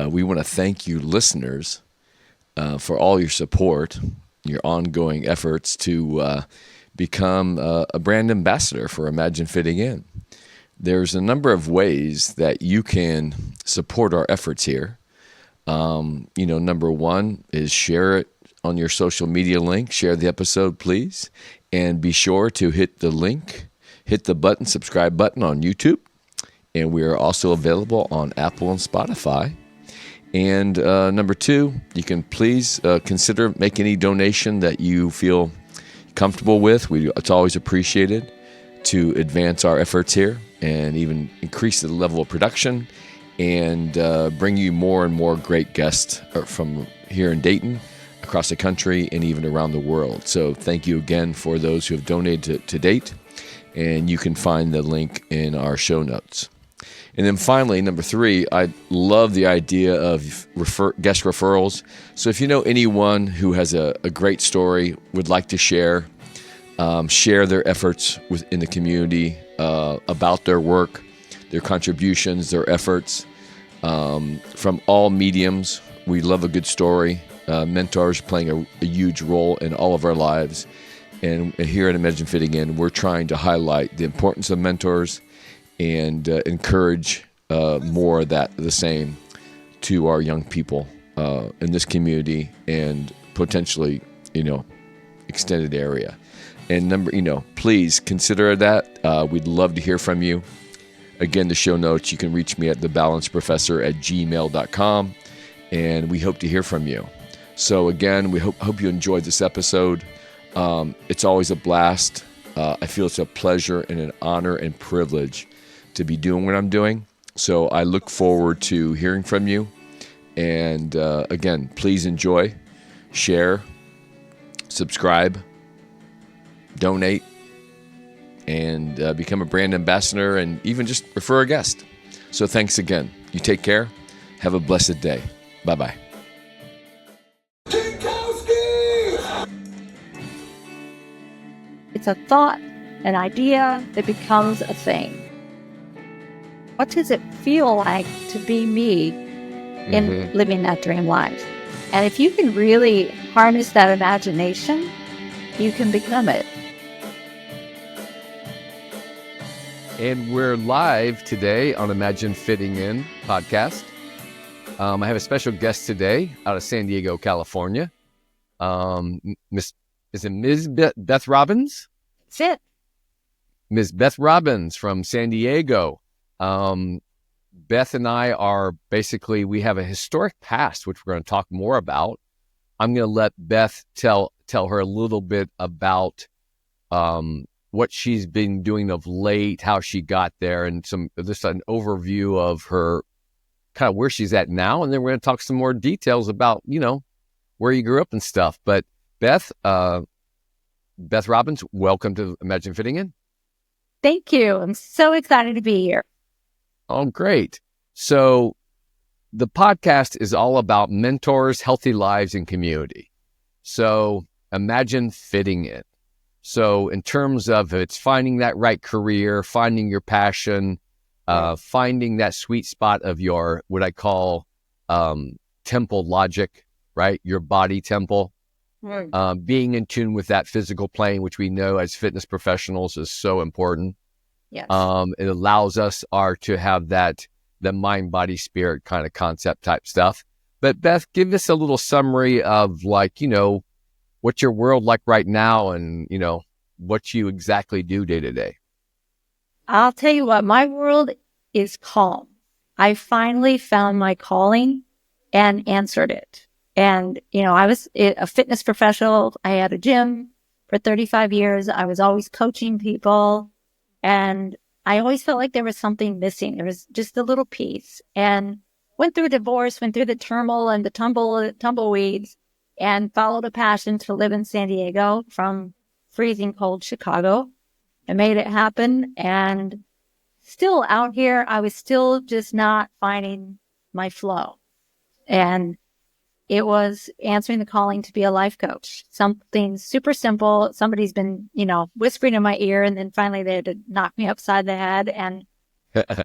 we want to thank you, listeners, for all your support, your ongoing efforts to become a brand ambassador for Imagine Fitting In. There's a number of ways that you can support our efforts here. Number one is share it on your social media link. Share the episode, please. And be sure to hit the link, hit the button, subscribe button on YouTube. And we are also available on Apple and Spotify. And number two, you can please consider making any donation that you feel comfortable with. It's always appreciated to advance our efforts here and even increase the level of production and bring you more and more great guests from here in Dayton, across the country, and even around the world. So thank you again for those who have donated to date, and you can find the link in our show notes. And then finally, number three, I love the idea of guest referrals. So if you know anyone who has a great story, would like to share their efforts in the community, about their work, their contributions, their efforts, from all mediums. We love a good story. Mentors playing a huge role in all of our lives. And here at Imagine Fitting In, we're trying to highlight the importance of mentors and encourage more of the same to our young people in this community and potentially, extended area. And please consider that. We'd love to hear from you. Again, the show notes, you can reach me at thebalanceprofessor@gmail.com, and we hope to hear from you. So again, we hope you enjoyed this episode. It's always a blast. I feel it's a pleasure and an honor and privilege to be doing what I'm doing. So I look forward to hearing from you. And again, please enjoy, share, subscribe, donate, and become a brand ambassador, and even just refer a guest. So thanks again. You take care. Have a blessed day. Bye-bye. It's a thought, an idea that becomes a thing. What does it feel like to be me in living that dream life? And if you can really harness that imagination, you can become it. And we're live today on Imagine Fitting In podcast. I have a special guest today out of San Diego, California. Ms. Beth Robins? That's it. Ms. Beth Robins from San Diego. Beth and I we have a historic past, which we're going to talk more about. I'm going to let Beth tell her a little bit about what she's been doing of late, how she got there, and just an overview of her, kind of where she's at now. And then we're going to talk some more details about, where you grew up and stuff. But Beth Robins, welcome to Imagine Fitting In. Thank you. I'm so excited to be here. Oh, great. So the podcast is all about mentors, healthy lives, and community. So imagine fitting in. So in terms of it's finding that right career, finding your passion, finding that sweet spot of your, what I call temple logic, right? Your body temple. Being in tune with that physical plane, which we know as fitness professionals is so important. Yes. It allows us to have the mind, body, spirit kind of concept type stuff. But Beth, give us a little summary of what's your world like right now and, what you exactly do day to day. I'll tell you what, my world is calm. I finally found my calling and answered it. And, I was a fitness professional. I had a gym for 35 years. I was always coaching people. And I always felt like there was something missing. There was just a little piece. And went through a divorce, went through the turmoil and the tumbleweeds, and followed a passion to live in San Diego from freezing cold Chicago. I made it happen. And still out here, I was still just not finding my flow. And it was answering the calling to be a life coach. Something super simple. Somebody's been, whispering in my ear, and then finally they had to knock me upside the head. And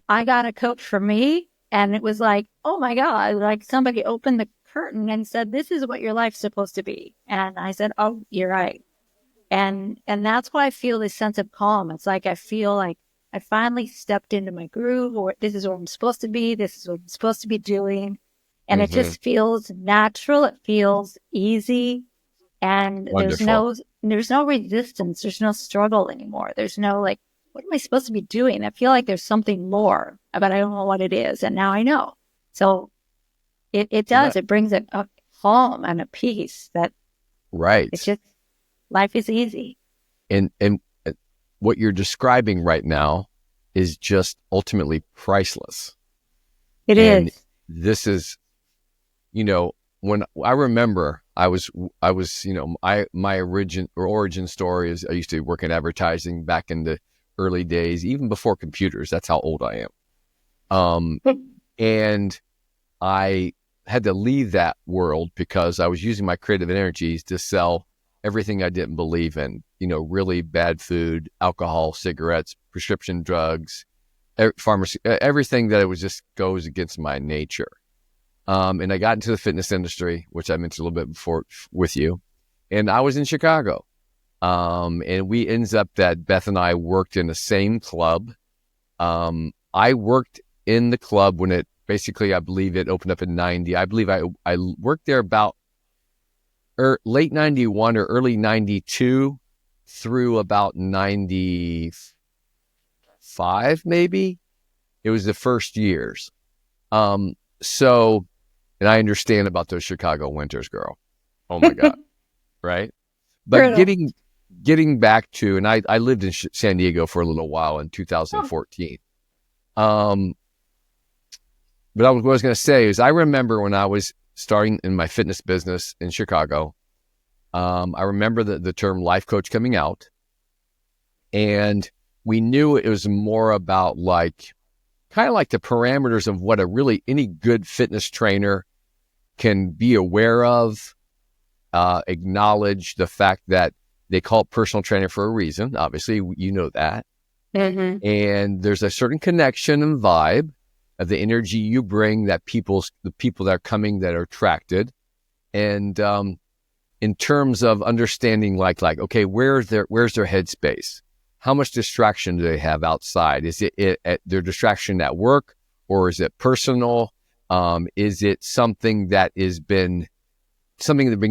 I got a coach for me, And it was like, oh my God, like somebody opened the curtain and said, this is what your life's supposed to be. And I said, oh, you're right. And that's why I feel this sense of calm. It's like I feel like I finally stepped into my groove, or this is what I'm supposed to be. This is what I'm supposed to be doing. And it Mm-hmm. just feels natural. It feels easy. And Wonderful. there's no resistance. There's no struggle anymore. There's no like, what am I supposed to be doing? I feel like there's something more, but I don't know what it is. And now I know. So it does. That, It brings a calm and a peace that it's right. just, life is easy. And what you're describing right now is just ultimately priceless. It And is. this is, when I remember I was, my origin story is I used to work in advertising back in the early days, even before computers. That's how old I am. And I had to leave that world because I was using my creative energies to sell everything I didn't believe in, really bad food, alcohol, cigarettes, prescription drugs, pharmacy, everything that it was just goes against my nature. And I got into the fitness industry, which I mentioned a little bit before with you. And I was in Chicago. And we ends up that Beth and I worked in the same club. I worked in the club when it basically, I believe it opened up in 90. I believe I worked there about late 91 or early 92 through about 95, maybe. It was the first years. So, and I understand about those Chicago winters, girl. Oh my God. Right. But Brutal. getting back to, and I lived in San Diego for a little while in 2014. But what I was going to say is I remember when I was starting in my fitness business in Chicago, I remember the term life coach coming out, and we knew it was more about kind of like the parameters of what any good fitness trainer can be aware of, acknowledge the fact that they call it personal trainer for a reason. Obviously, you know that. Mm-hmm. And there's a certain connection and vibe of the energy you bring that the people that are coming that are attracted. And in terms of understanding okay, where's their headspace? How much distraction do they have outside? Is it their distraction at work, or is it personal? Is it something that they've been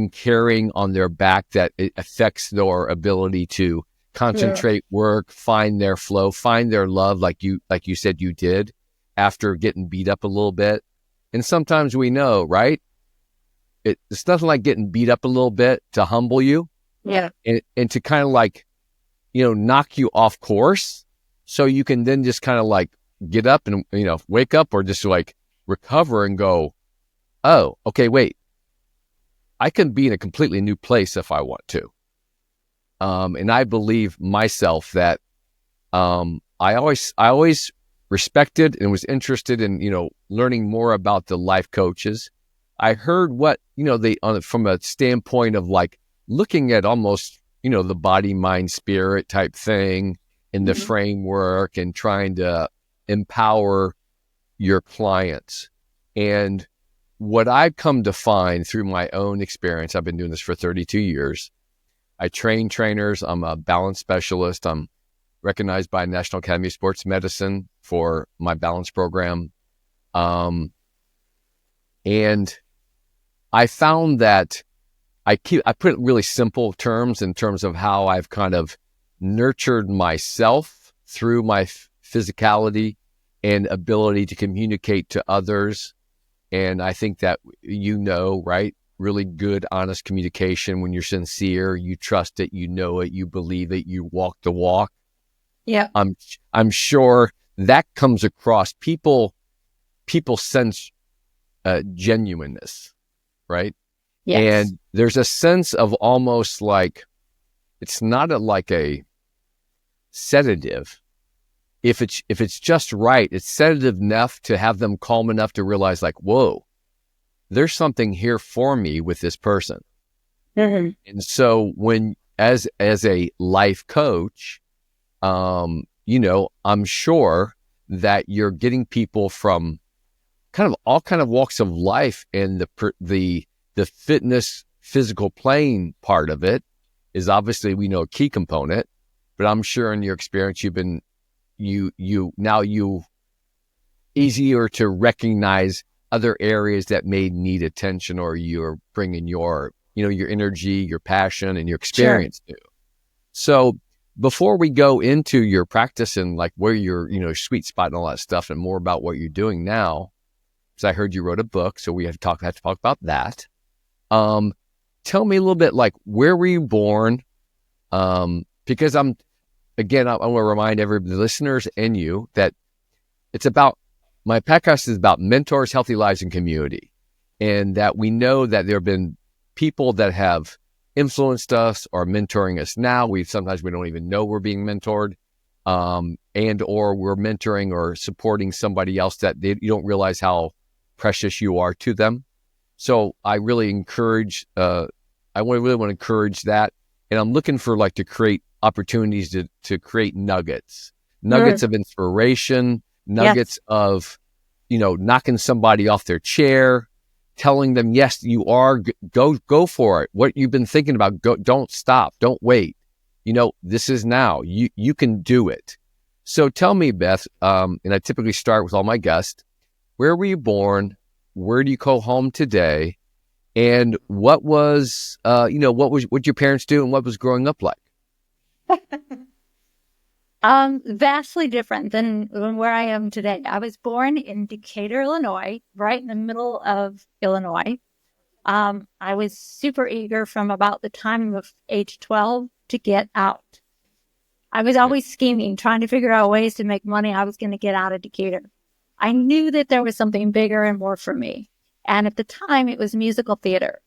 carrying on their back that it affects their ability to concentrate, work, find their flow, find their love, like you said you did after getting beat up a little bit? And sometimes we know, right? It's nothing like getting beat up a little bit to humble you, and to kind of knock you off course, so you can then just kind of get up and wake up, or just recover and go, oh, okay, wait, I can be in a completely new place if I want to. And I believe myself that I always respected and was interested in learning more about the life coaches. I heard what they from a standpoint of looking at almost the body, mind, spirit type thing in the framework, and trying to empower your clients. And what I've come to find through my own experience, I've been doing this for 32 years. I train trainers. I'm a balance specialist. I'm recognized by National Academy of Sports Medicine for my balance program. And I found that I put it in really simple terms in terms of how I've kind of nurtured myself through my physicality and ability to communicate to others. And I think that, right? Really good, honest communication. When you're sincere, you trust it, you know it, you believe it, you walk the walk. Yeah. I'm sure that comes across. People sense genuineness, right? Yes. And there's a sense of almost it's not a sedative. If it's just right, it's sedative enough to have them calm enough to realize whoa, there's something here for me with this person. And so when, as a life coach, I'm sure that you're getting people from kind of all kind of walks of life, and the fitness physical plane part of it is obviously, we know, a key component. But I'm sure in your experience, you easier to recognize other areas that may need attention, or you're bringing your energy, your passion, and your experience to. So before we go into your practice and like where your sweet spot and all that stuff, and more about what you're doing now, because I heard you wrote a book, so we have to talk about that. Tell me a little bit, like, where were you born? Because I want to remind the listeners and you that my podcast is about mentors, healthy lives, and community. And that we know that there have been people that have influenced us or mentoring us now. Sometimes we don't even know we're being mentored, and or we're mentoring or supporting somebody else that you don't realize how precious you are to them. So I really encourage, I really want to encourage that. And I'm looking for to create opportunities to create nuggets of inspiration, nuggets of, knocking somebody off their chair, telling them, yes, you are, go for it. What you've been thinking about, don't stop, don't wait. This is now, you can do it. So tell me, Beth, and I typically start with all my guests, where were you born? Where do you call home today? And what was your parents do, and what was growing up like? Vastly different than where I am today. I was born in Decatur, Illinois, right in the middle of Illinois. I was super eager from about the time of age 12 to get out. I was always scheming, trying to figure out ways to make money. I was going to get out of Decatur. I knew that there was something bigger and more for me. And at the time, it was musical theater.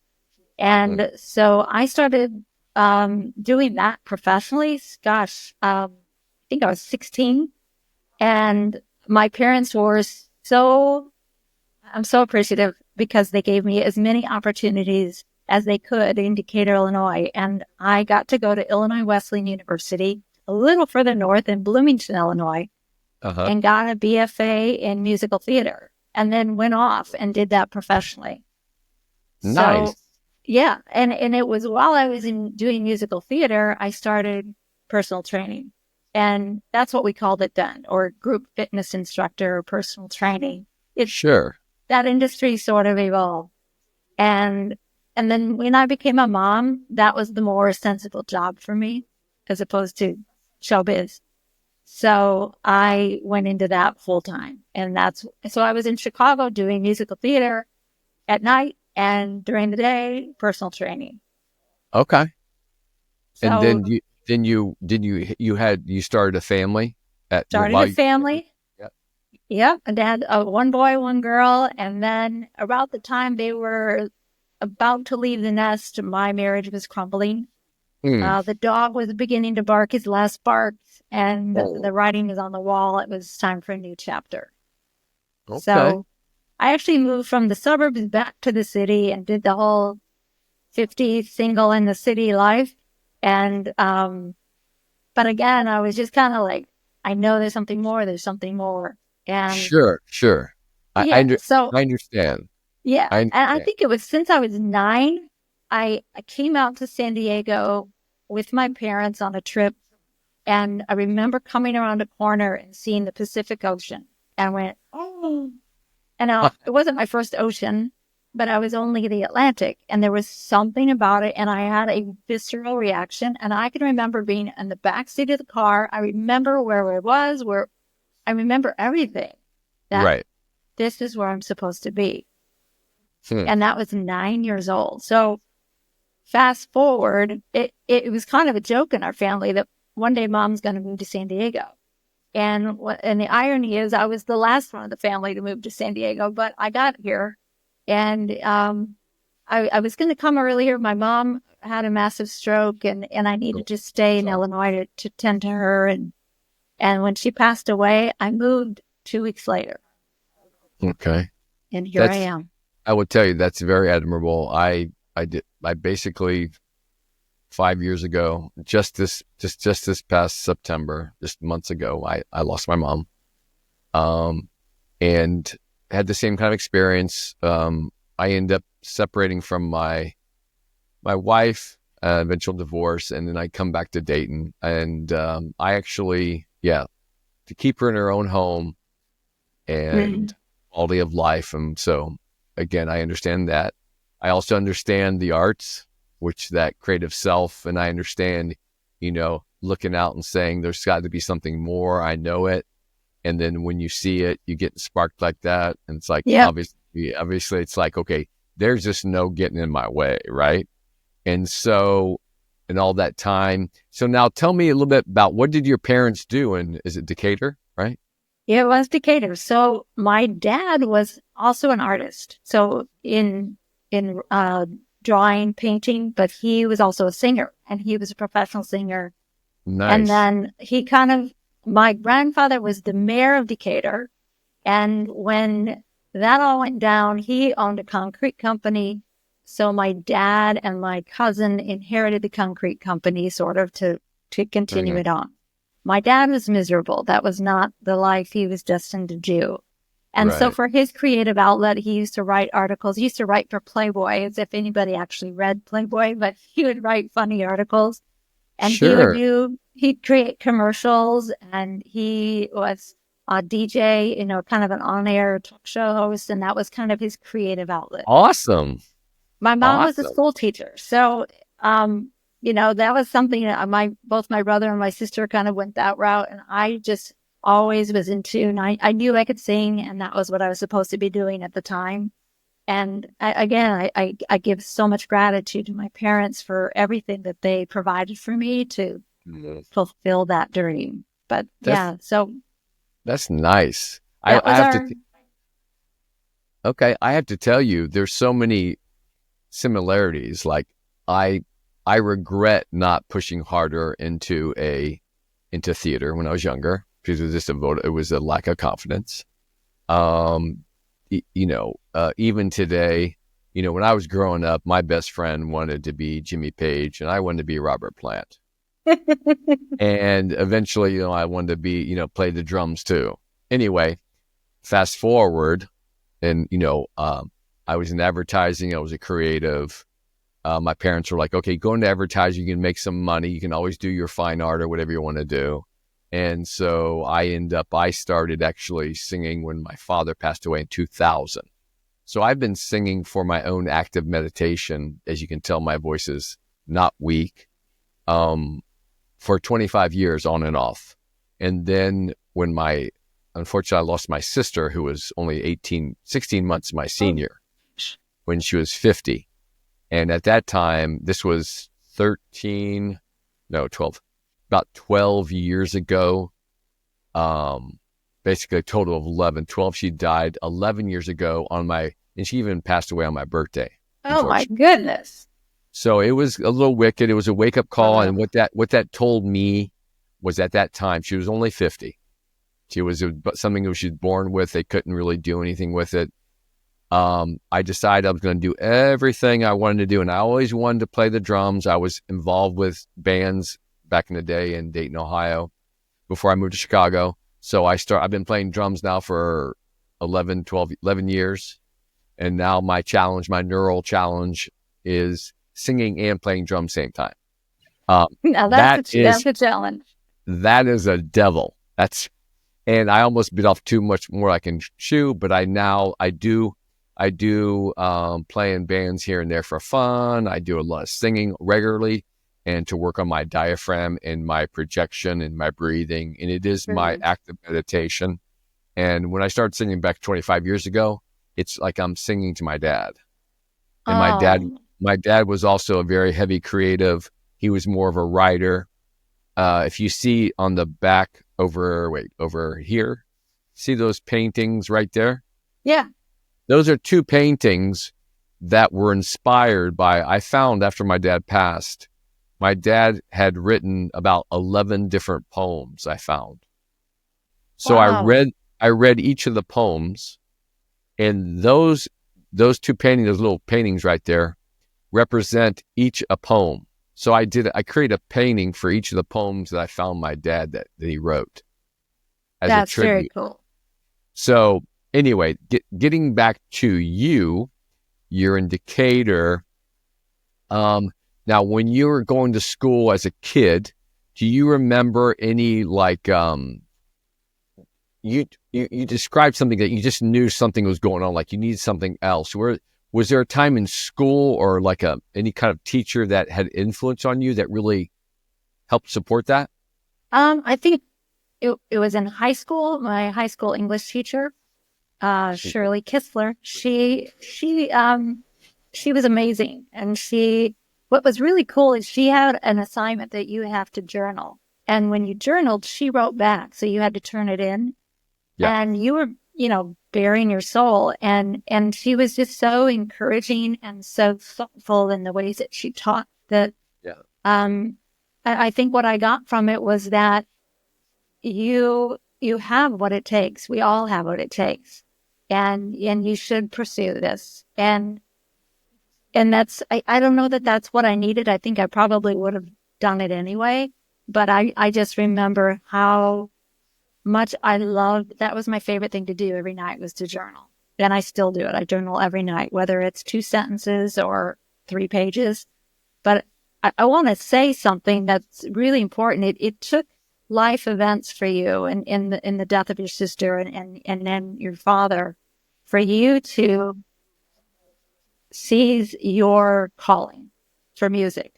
And so I started doing that professionally. Gosh, I think I was 16. And my parents were I'm so appreciative, because they gave me as many opportunities as they could in Decatur, Illinois. And I got to go to Illinois Wesleyan University, a little further north in Bloomington, Illinois, and got a BFA in musical theater, and then went off and did that professionally. Nice. So, yeah. And it was while I was doing musical theater, I started personal training. And that's what we called it then, or group fitness instructor, or personal training. Sure. That industry sort of evolved. And then when I became a mom, that was the more sensible job for me, as opposed to showbiz. So I went into that full time. And so I was in Chicago doing musical theater at night, and during the day, personal training. Okay. So, and then you started a family? Started a family. Yep. And had one boy, one girl. And then about the time they were about to leave the nest, my marriage was crumbling. The dog was beginning to bark his last bark, and the writing was on the wall. It was time for a new chapter. Okay. So I actually moved from the suburbs back to the city and did the whole 50 single in the city life. And, but again, I was just kind of like, I know there's something more. And sure. I understand. Yeah. And I think it was since I was 9, I came out to San Diego with my parents on a trip. And I remember coming around a corner and seeing the Pacific Ocean, and went, oh. And it wasn't my first ocean, but I was only the Atlantic, and there was something about it. And I had a visceral reaction, and I can remember being in the backseat of the car. I remember where I was, I remember everything. That this is where I'm supposed to be. And that was 9 years old. So fast forward, it was kind of a joke in our family that one day Mom's going to move to San Diego. And the irony is, I was the last one of the family to move to San Diego, but I got here. And I was going to come earlier. My mom had a massive stroke, and I needed to stay in Illinois to tend to her. And when she passed away, I moved 2 weeks later. Okay. And here I am. I would tell you that's very admirable. I basically 5 years ago, just this past September, just months ago, I lost my mom. And had the same kind of experience. I ended up separating from my wife, eventual divorce, and then I come back to Dayton. And I actually, to keep her in her own home and quality of life. And so, again, I understand that. I also understand the arts, which that creative self, and I understand, looking out and saying there's got to be something more. I know it. And then when you see it, you get sparked like that. And it's like, obviously it's like, okay, there's just no getting in my way. Right. And so, and all that time. So now tell me a little bit about, what did your parents do? And is it Decatur, right? Yeah, it was Decatur. So my dad was also an artist. So in drawing, painting, but he was also a singer, and he was a professional singer. Nice. And then my grandfather was the mayor of Decatur. And when that all went down, he owned a concrete company. So my dad and my cousin inherited the concrete company sort of to continue it on. My dad was miserable. That was not the life he was destined to do. And so for his creative outlet, he used to write articles. He used to write for Playboy, as if anybody actually read Playboy, but he would write funny articles. And he'd create commercials, and he was a DJ, kind of an on-air talk show host, and that was kind of his creative outlet. Awesome. My mom was a school teacher. So, that was something that both my brother and my sister kind of went that route, and I just always was in tune. I knew I could sing, and that was what I was supposed to be doing at the time. And I give so much gratitude to my parents for everything that they provided for me to fulfill that dream. But so that's nice. I have to tell you, there's so many similarities. Like I regret not pushing harder into theater when I was younger, because it was a lack of confidence. Even today, when I was growing up, my best friend wanted to be Jimmy Page, and I wanted to be Robert Plant. And eventually, I wanted to be, play the drums too. Anyway, fast forward, and, I was in advertising. I was a creative. My parents were like, okay, go into advertising. You can make some money. You can always do your fine art or whatever you want to do. And so I started actually singing when my father passed away in 2000. So I've been singing for my own active meditation. As you can tell, my voice is not weak, for 25 years on and off. And then unfortunately, I lost my sister, who was only 16 months my senior, when she was 50. And at that time, this was 12, about 12 years ago, basically a total of 11, 12. She died 11 years ago and she even passed away on my birthday. Oh my goodness. So it was a little wicked. It was a wake up call. And what that told me was, at that time, she was only 50. She was something that she was born with. They couldn't really do anything with it. I decided I was going to do everything I wanted to do. And I always wanted to play the drums. I was involved with bands back in the day in Dayton, Ohio, before I moved to Chicago. So I've been playing drums now for 11 years. And now my neural challenge is singing and playing drums same time. Now that's a challenge. That is a devil. And I almost bit off too much more I can chew, but I do play in bands here and there for fun. I do a lot of singing regularly, and to work on my diaphragm and my projection and my breathing. And it is my active meditation. And when I started singing back 25 years ago, it's like I'm singing to my dad. And my dad was also a very heavy creative. He was more of a writer. If you see on the back over here, see those paintings right there? Yeah. Those are two paintings that were inspired by, I found after my dad passed, my dad had written about 11 different poems, I found. So wow. I read each of the poems, and those two paintings, those little paintings right there, represent each a poem. So I created a painting for each of the poems that I found my dad that he wrote as a tribute. Very cool. So anyway, getting back to you, you're in Decatur. Now, when you were going to school as a kid, do you remember any like you described something that you just knew something was going on, like you needed something else? Was there a time in school or like any kind of teacher that had influence on you that really helped support that? I think it was in high school. My high school English teacher, Shirley Kistler, she was amazing. And what was really cool is she had an assignment that you have to journal. And when you journaled, she wrote back. So you had to turn it in. Yeah. And you were, bearing your soul. And she was just so encouraging and so thoughtful in the ways that she taught that. Yeah. I think what I got from it was that you have what it takes. We all have what it takes. And you should pursue this. And that's, I don't know that that's what I needed. I think I probably would have done it anyway. But I just remember how much I loved. That was my favorite thing to do every night, was to journal. And I still do it. I journal every night, whether it's 2 sentences or 3 pages. But I want to say something that's really important. It took life events for you, and in the death of your sister and then your father, for you to seize your calling for music.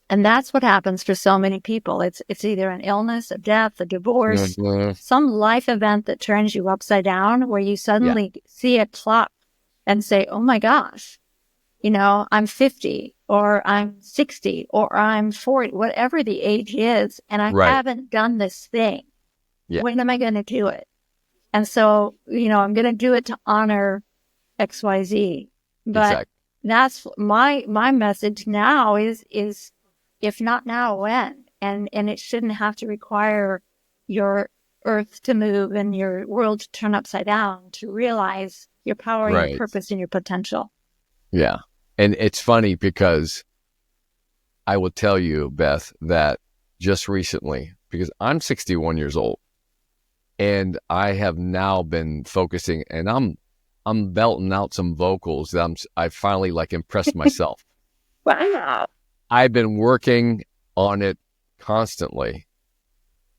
And that's what happens for so many people. It's either an illness, a death, a divorce, some life event that turns you upside down, where you suddenly see a clock and say, oh my gosh, I'm 50 or I'm 60 or I'm 40, whatever the age is, and I haven't done this thing. Yeah. When am I going to do it? And so, I'm going to do it to honor XYZ. But that's my message now is if not now, when? And it shouldn't have to require your earth to move and your world to turn upside down to realize your power, your purpose, and your potential. Yeah. And it's funny because I will tell you, Beth, that just recently, because I'm 61 years old and I have now been focusing, and I'm belting out some vocals that I finally impressed myself. Wow. I've been working on it constantly.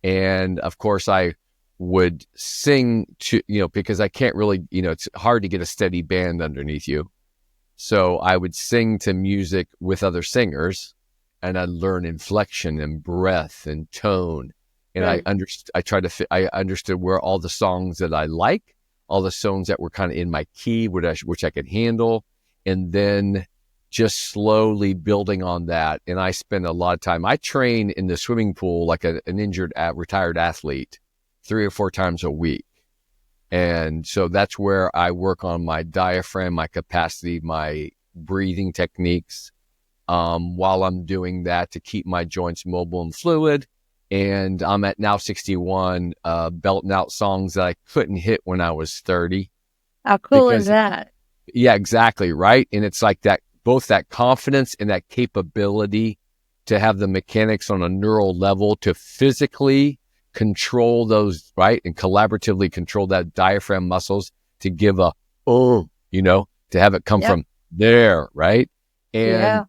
And of course I would sing to, because I can't really, it's hard to get a steady band underneath you. So I would sing to music with other singers, and I'd learn inflection and breath and tone. And I understood where all the songs that I like, all the songs that were kind of in my key, which I could handle. And then just slowly building on that. And I spend a lot of time. I train in the swimming pool like an injured retired athlete 3 or 4 times a week. And so that's where I work on my diaphragm, my capacity, my breathing techniques, while I'm doing that to keep my joints mobile and fluid. And I'm at now 61, belting out songs that I couldn't hit when I was 30. How cool is that? Yeah, exactly. Right. And it's like that, both that confidence and that capability to have the mechanics on a neural level to physically control those, right? And collaboratively control that diaphragm muscles to give to have it come from there. Right. And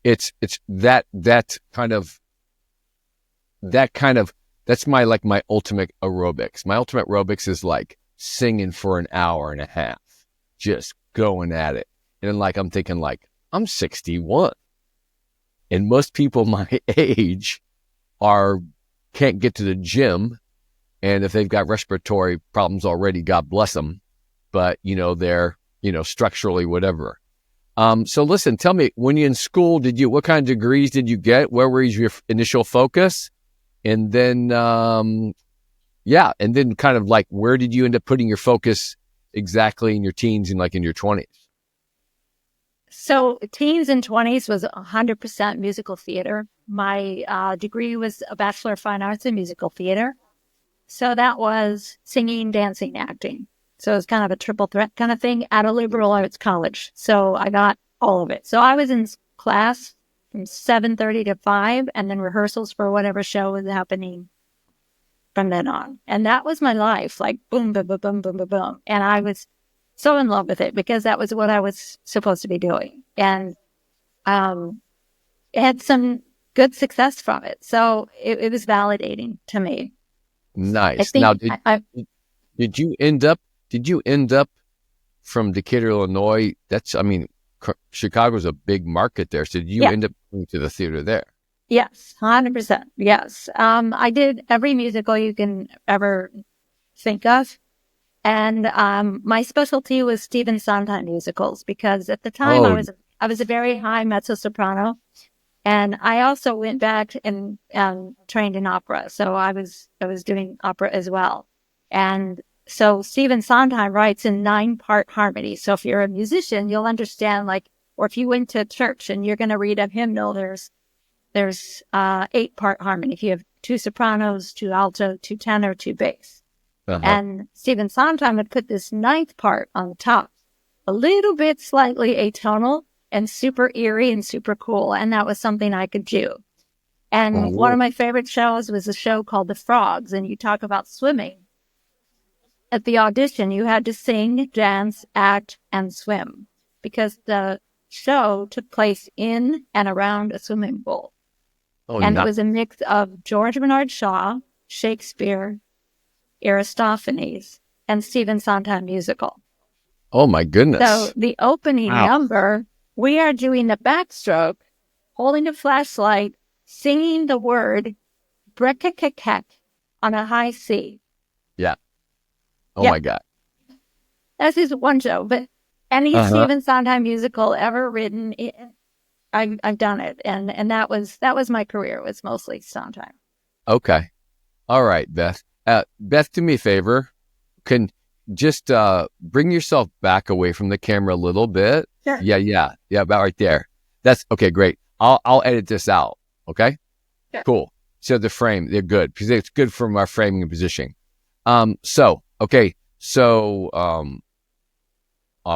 it's that kind of, that's my ultimate aerobics. My ultimate aerobics is like singing for an hour and a half, just going at it. And then I'm thinking I'm 61 and most people my age can't get to the gym. And if they've got respiratory problems already, God bless them. But, they're, structurally, whatever. So listen, tell me, when you're in school, what kind of degrees did you get? Where was your initial focus? And then, and then kind of where did you end up putting your focus exactly in your teens and in your 20s? So teens and 20s was 100% musical theater. My degree was a Bachelor of Fine Arts in Musical Theater. So that was singing, dancing, acting. So it was kind of a triple threat kind of thing at a liberal arts college. So I got all of it. So I was in class from 7:30 to 5, and then rehearsals for whatever show was happening from then on. And that was my life, like boom, boom, boom, boom, boom, boom, boom. And I was so in love with it because that was what I was supposed to be doing. And had some good success from it. So it was validating to me. I Nice. Now, think I did you end up from Decatur, Illinois? Chicago's a big market there. So did you end up going to the theater there? yes, 100%. Yes. I did every musical you can ever think of. And my specialty was Stephen Sondheim musicals because at the time I was a very high mezzo soprano, and I also went back and trained in opera. So I was doing opera as well. And so Stephen Sondheim writes in 9-part harmony. So if you're a musician, you'll understand, like, or if you went to church and you're going to read a hymnal, there's 8-part harmony. If you have 2 sopranos, 2 alto, 2 tenor, 2 bass. And Stephen Sondheim would put this 9th part on the top, a little bit slightly atonal and super eerie and super cool. And that was something I could do. And one of my favorite shows was a show called The Frogs. And you talk about swimming. At the audition, you had to sing, dance, act, and swim because the show took place in and around a swimming pool. And it was a mix of George Bernard Shaw, Shakespeare, Aristophanes, and Stephen Sondheim musical. Oh my goodness. So the opening number, we are doing the backstroke, holding a flashlight, singing the word brekekekek on a high C. Yeah. Oh my God. That's just one show, but any Stephen Sondheim musical ever written, I've done it. And that was my career. It was mostly Sondheim. Okay. All right, Beth. Beth, do me a favor. Can just bring yourself back away from the camera a little bit. Sure. Yeah, about right there. That's okay. Great. I'll edit this out. Okay. Sure. Cool. So the frame, they're good because it's good for my framing and positioning. I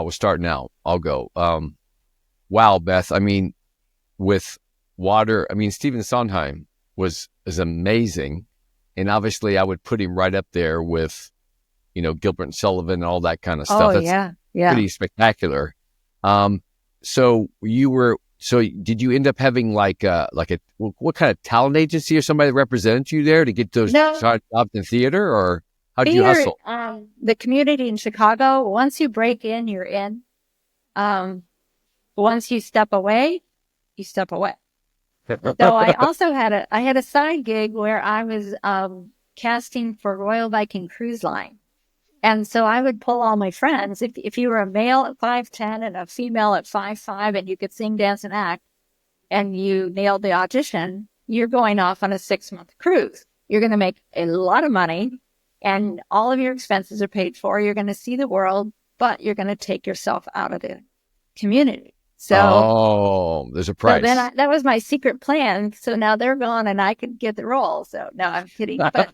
will start now. I'll go. Wow, Beth. I mean, with water. I mean, Stephen Sondheim is amazing. And obviously, I would put him right up there with, Gilbert and Sullivan and all that kind of stuff. Oh, That's pretty spectacular. So did you end up having what kind of talent agency or somebody that represented you there to get those jobs in theater, or how did you hustle? The community in Chicago, once you break in, you're in. Once you step away, you step away. So I also had a side gig where I was casting for Royal Viking Cruise Line. And so I would pull all my friends. If you were a male at 5'10" and a female at 5'5", and you could sing, dance, and act, and you nailed the audition, you're going off on a 6-month cruise. You're going to make a lot of money, and all of your expenses are paid for. You're going to see the world, but you're going to take yourself out of the community. So, there's a price. So then that was my secret plan. So now they're gone and I could get the role. So no, I'm kidding. But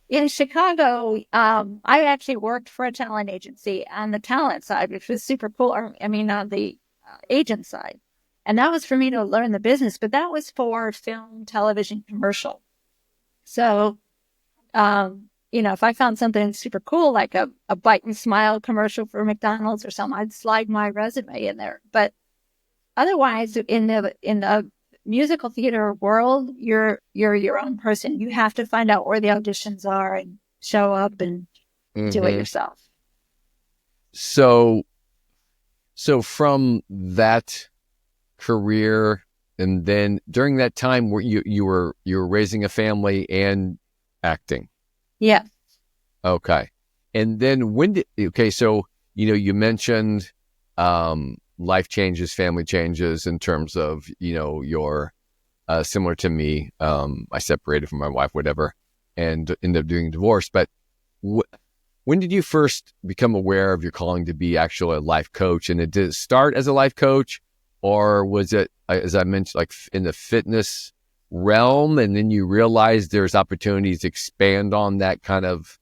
in Chicago, I actually worked for a talent agency on the talent side, which was super cool. On the agent side. And that was for me to learn the business, but that was for film, television, commercial. So, if I found something super cool, like a Bite and Smile commercial for McDonald's or something, I'd slide my resume in there. But otherwise, in the musical theater world, you're your own person. You have to find out where the auditions are and show up and do it yourself. So from that career, and then during that time, where you were raising a family and acting. Yeah. Okay. And then so, you mentioned life changes, family changes in terms of, you're similar to me. I separated from my wife, whatever, and ended up doing a divorce. But when did you first become aware of your calling to be actually a life coach? And did it start as a life coach, or was it, as I mentioned, like in the fitness realm, and then you realize there's opportunities to expand on that kind of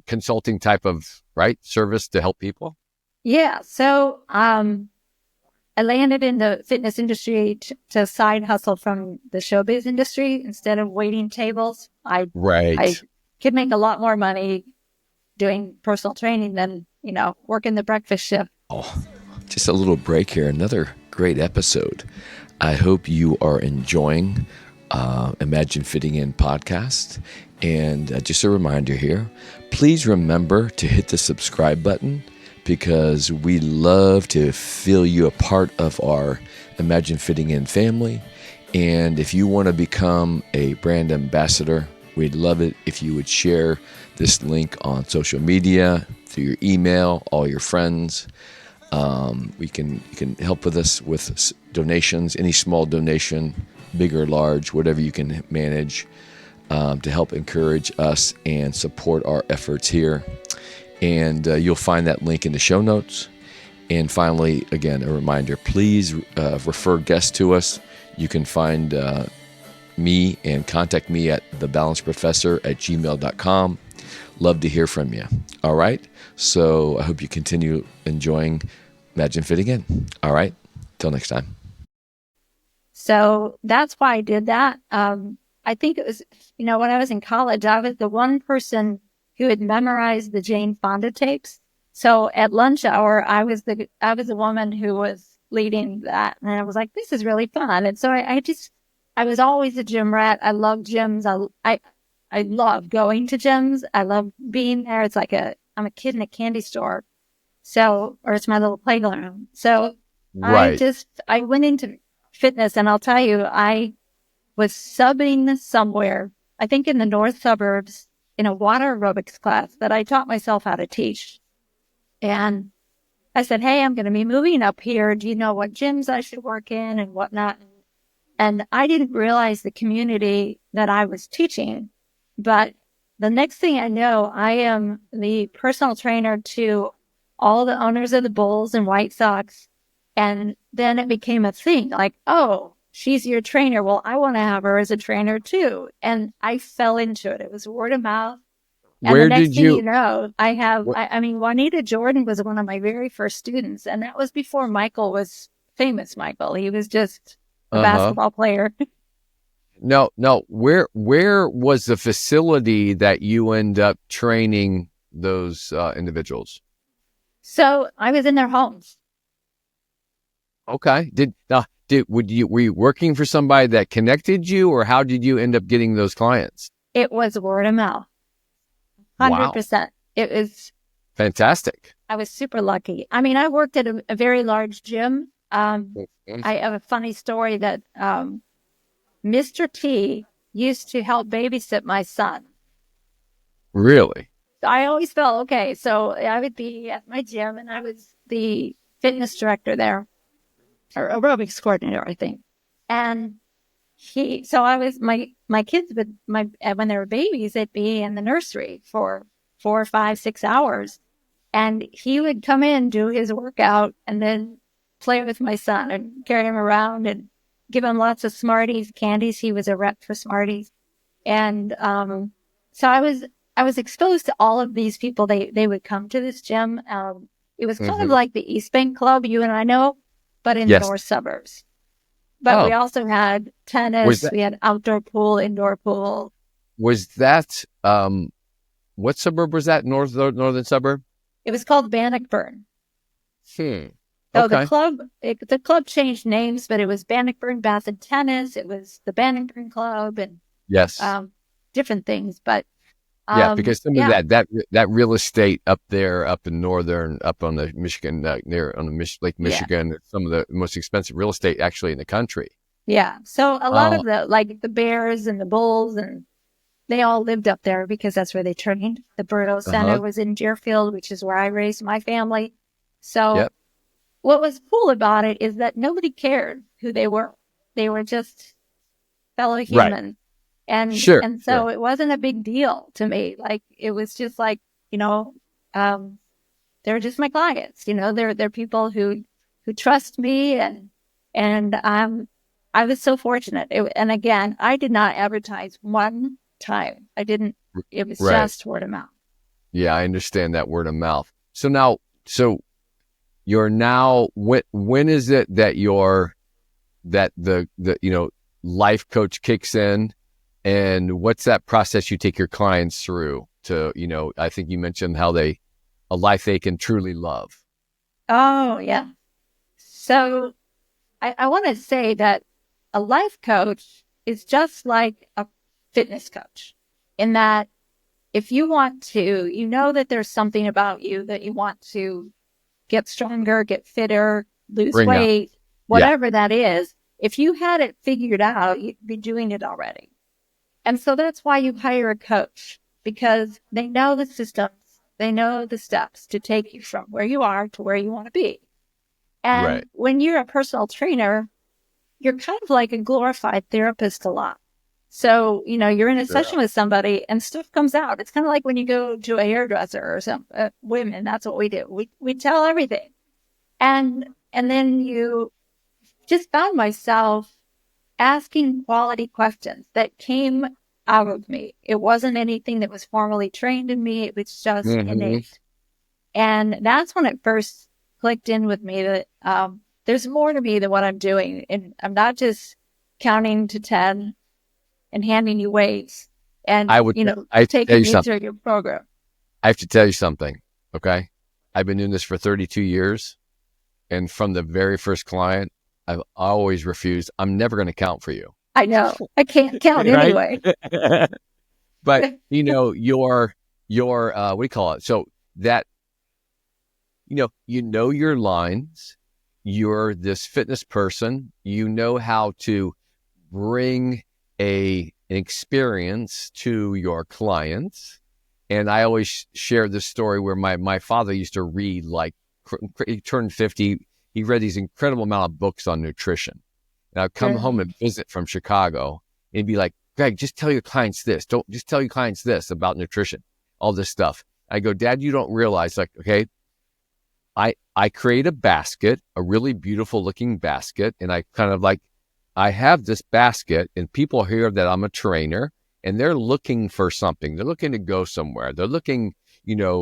consulting type of service to help people? Yeah. So as I landed in the fitness industry to side hustle from the showbiz industry instead of waiting tables. I Right. could make a lot more money doing personal training than, working the breakfast shift. Oh, just a little break here. Another great episode. I hope you are enjoying Imagine Fitting In podcast. And just a reminder here, please remember to hit the subscribe button because we love to feel you a part of our Imagine Fitting In family. And if you want to become a brand ambassador, we'd love it if you would share this link on social media, through your email, all your friends. You can help with us with donations, any small donation, big or large, whatever you can manage, to help encourage us and support our efforts here. And you'll find that link in the show notes. And finally, again, a reminder, please refer guests to us. You can find me and contact me at thebalanceprofessor@gmail.com. Love to hear from you. All right. So I hope you continue enjoying Imagine Fitting In. All right. Till next time. So that's why I did that. I think it was, when I was in college, I was the one person who had memorized the Jane Fonda tapes. So at lunch hour, I was the woman who was leading that. And I was like, this is really fun. And so I was always a gym rat. I love gyms. I love going to gyms. I love being there. It's like I'm a kid in a candy store. So, or it's my little playground. So Right. I went into fitness, and I'll tell you, I was subbing somewhere, I think in the north suburbs, in a water aerobics class that I taught myself how to teach. And I said, hey, I'm going to be moving up here. Do you know what gyms I should work in and whatnot? And I didn't realize the community that I was teaching. But the next thing I know, I am the personal trainer to all the owners of the Bulls and White Sox. And then it became a thing like, oh, she's your trainer. Well, I want to have her as a trainer too. And I fell into it. It was word of mouth. And Where the next did thing you? you know, I mean, Juanita Jordan was one of my very first students. And that was before Michael was famous, Michael. He was just a basketball player. No. Where was the facility that you end up training those individuals? So I was in their homes. Okay. Were you working for somebody that connected you, or how did you end up getting those clients? It was word of mouth. 100%. Wow. It was fantastic. I was super lucky. I mean, I worked at a very large gym. I have a funny story that Mr. T used to help babysit my son. Really? I always felt okay. So I would be at my gym, and I was the fitness director there, or aerobics coordinator, I think. And I was my kids when they were babies, they'd be in the nursery for 4, 5, 6 hours, and he would come in, do his workout, and then play with my son and carry him around and give him lots of Smarties, candies. He was a rep for Smarties, and so I was exposed to all of these people. They would come to this gym. It was kind of like the East Bank Club, you and I know, but in the north suburbs. But we also had tennis. We had outdoor pool, indoor pool. Was that what suburb was that? Northern suburb? It was called Bannockburn. Okay. So the club changed names, but it was Bannockburn Bath and Tennis. It was the Bannockburn Club and different things. But because some of that real estate up there, up in northern, up on the Michigan, near on the Lake Michigan, some of the most expensive real estate actually in the country. Yeah. So a lot of the Bears and the Bulls, and they all lived up there because that's where they trained. The Burdo Center was in Deerfield, which is where I raised my family. So what was cool about it is that nobody cared who they were. They were just fellow humans. Right. And so it wasn't a big deal to me. Like, it was just like, they're just my clients, they're people who trust me, and I was so fortunate. And again, I did not advertise one time. I didn't, it was just word of mouth. Yeah, I understand that word of mouth. So you're now, when is it that the life coach kicks in, and what's that process you take your clients through to, I think you mentioned how a life they can truly love. Oh, yeah. So I want to say that a life coach is just like a fitness coach in that if you want to, you know that there's something about you that you want to get stronger, get fitter, lose Bring out. weight, Yeah. whatever that is. If you had it figured out, you'd be doing it already. And so that's why you hire a coach, because they know the systems, they know the steps to take you from where you are to where you want to be. And Right. when you're a personal trainer, you're kind of like a glorified therapist a lot. So, you're in a session with somebody and stuff comes out. It's kind of like when you go to a hairdresser or some women, that's what we do. We tell everything. And then you just found myself asking quality questions that came out of me. It wasn't anything that was formally trained in me. It was just innate. And that's when it first clicked in with me that there's more to me than what I'm doing. And I'm not just counting to 10 and handing you weights and, taking you through your program. I have to tell you something, okay? I've been doing this for 32 years. And from the very first client, I've always refused. I'm never going to count for you. I know. I can't count anyway. But, your what do you call it? So that, your lines, you're this fitness person, you know how to bring an experience to your clients. And I always share this story where my father used to read, like, he turned 50. He read these incredible amount of books on nutrition. And I'd come home and visit from Chicago and he'd be like, Greg, just tell your clients this. Don't just tell your clients this about nutrition, all this stuff. I go, Dad, you don't realize, like, okay, I create a basket, a really beautiful looking basket. And I kind of like, I have this basket and people hear that I'm a trainer and they're looking for something. They're looking to go somewhere. They're looking,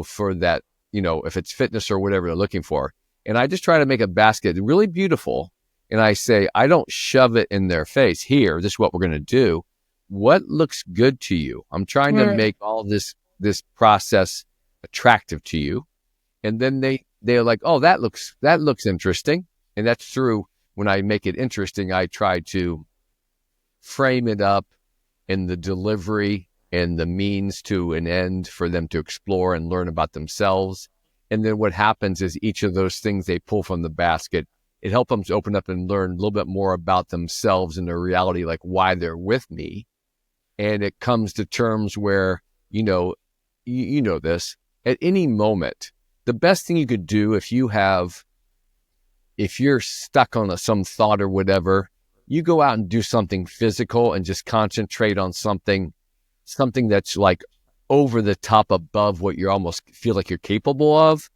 for that, if it's fitness or whatever they're looking for. And I just try to make a basket really beautiful. And I say, I don't shove it in their face. Here, this is what we're going to do. What looks good to you? I'm trying to make all this process attractive to you. And then they're like, oh, that looks interesting. And that's through, when I make it interesting, I try to frame it up in the delivery and the means to an end for them to explore and learn about themselves. And then what happens is each of those things they pull from the basket, it helps them to open up and learn a little bit more about themselves and their reality, like why they're with me. And it comes to terms where, you know this, at any moment, the best thing you could do if you're stuck on some thought or whatever, you go out and do something physical and just concentrate on something that's like over the top above what you almost feel like you're capable of.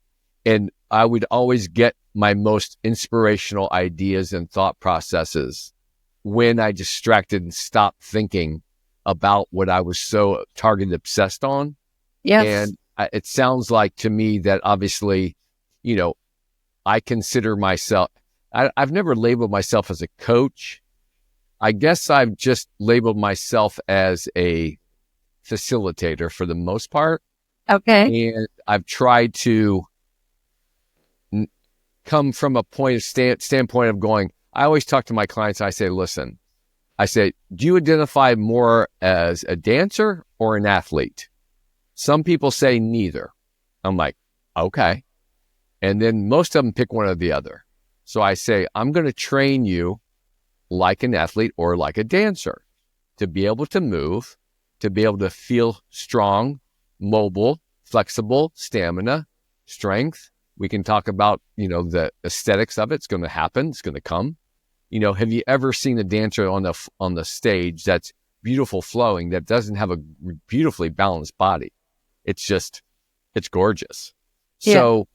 And I would always get my most inspirational ideas and thought processes when I distracted and stopped thinking about what I was so target obsessed on. Yes. And it sounds like to me that obviously, I consider myself, I've never labeled myself as a coach. I guess I've just labeled myself as a facilitator for the most part. Okay. And I've tried to come from a standpoint of going, I always talk to my clients. I say, listen, do you identify more as a dancer or an athlete? Some people say neither. I'm like, okay. And then most of them pick one or the other. So I say, I'm going to train you like an athlete or like a dancer to be able to move, to be able to feel strong, mobile, flexible, stamina, strength. We can talk about, the aesthetics of it. It's going to happen. It's going to come. Have you ever seen a dancer on the stage that's beautiful flowing, that doesn't have a beautifully balanced body? It's gorgeous. Yeah. So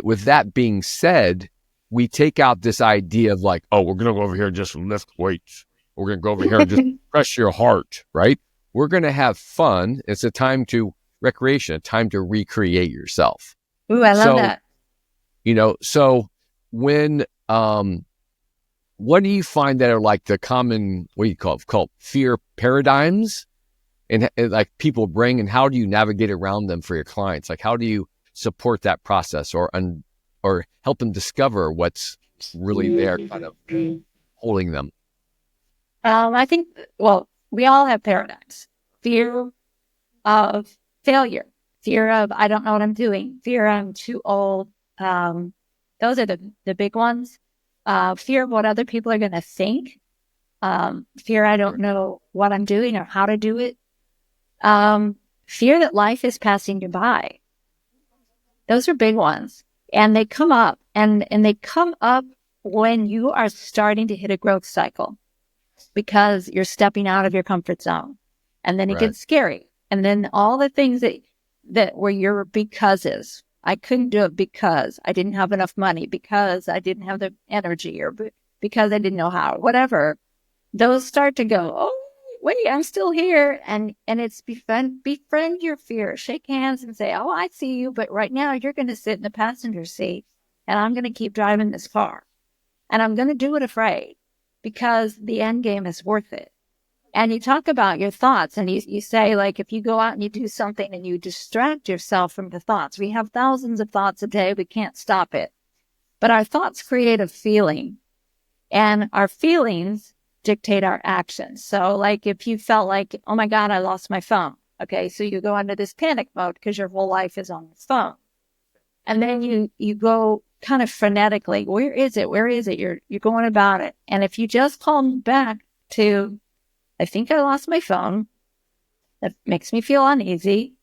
with that being said, we take out this idea of like, oh, we're going to go over here and just lift weights. We're going to go over here and just press your heart, right? We're going to have fun. It's a time to recreation, a time to recreate yourself. Ooh, I love that. So when, what do you find that are like the common, what do you call fear paradigms and like people bring, and how do you navigate around them for your clients? Like, how do you support that process or help them discover what's really there kind of holding them? I think, well, we all have paradigms. Fear of failure, fear of I don't know what I'm doing, fear I'm too old. Those are the big ones. Fear of what other people are going to think. Fear I don't know what I'm doing or how to do it. Fear that life is passing you by. Those are big ones. And they come up and they come up when you are starting to hit a growth cycle because you're stepping out of your comfort zone. And then it gets scary. And then all the things that were your becauses. I couldn't do it because I didn't have enough money, because I didn't have the energy, or because I didn't know how, whatever. Those start to go, oh, wait, I'm still here. And it's befriend your fear. Shake hands and say, oh, I see you. But right now you're going to sit in the passenger seat and I'm going to keep driving this car. And I'm going to do it afraid because the end game is worth it. And you talk about your thoughts and you say, like, if you go out and you do something and you distract yourself from the thoughts, we have thousands of thoughts a day. We can't stop it. But our thoughts create a feeling, and our feelings dictate our actions. So like if you felt like, oh my God, I lost my phone. Okay. So you go into this panic mode because your whole life is on the phone. And then you go kind of frenetically, where is it? Where is it? You're going about it. And if you just calm back to, I think I lost my phone. That makes me feel uneasy.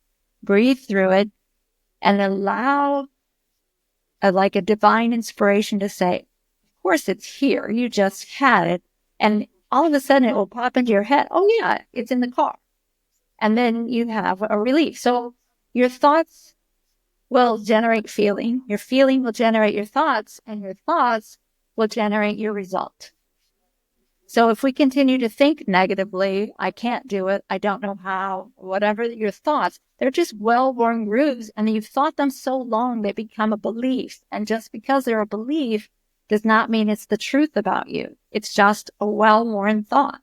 Breathe through it and allow like a divine inspiration to say, of course it's here. You just had it. And all of a sudden it will pop into your head. Oh yeah, it's in the car. And then you have a relief. So your thoughts will generate feeling. Your feeling will generate your thoughts, and your thoughts will generate your result. So if we continue to think negatively, I can't do it, I don't know how, whatever your thoughts, they're just well-worn grooves, and you've thought them so long they become a belief. And just because they're a belief does not mean it's the truth about you. It's just a well-worn thought.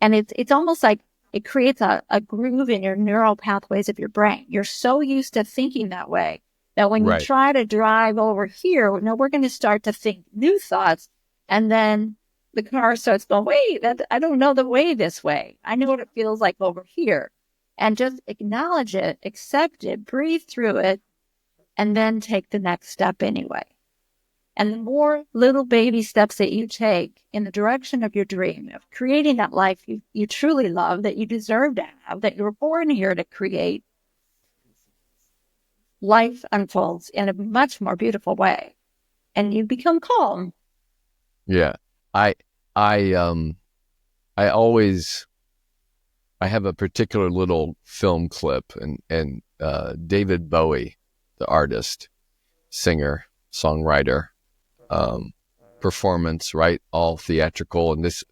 And it's almost like it creates a groove in your neural pathways of your brain. You're so used to thinking that way that when you try to drive over here, we're going to start to think new thoughts, and then the car starts going, wait, I don't know the way this way. I know what it feels like over here. And just acknowledge it, accept it, breathe through it, and then take the next step anyway. And the more little baby steps that you take in the direction of your dream, of creating that life you truly love, that you deserve to have, that you were born here to create, life unfolds in a much more beautiful way. And you become calm. Yeah. I always, I have a particular little film clip and David Bowie, the artist, singer, songwriter, performance, right? All theatrical. And the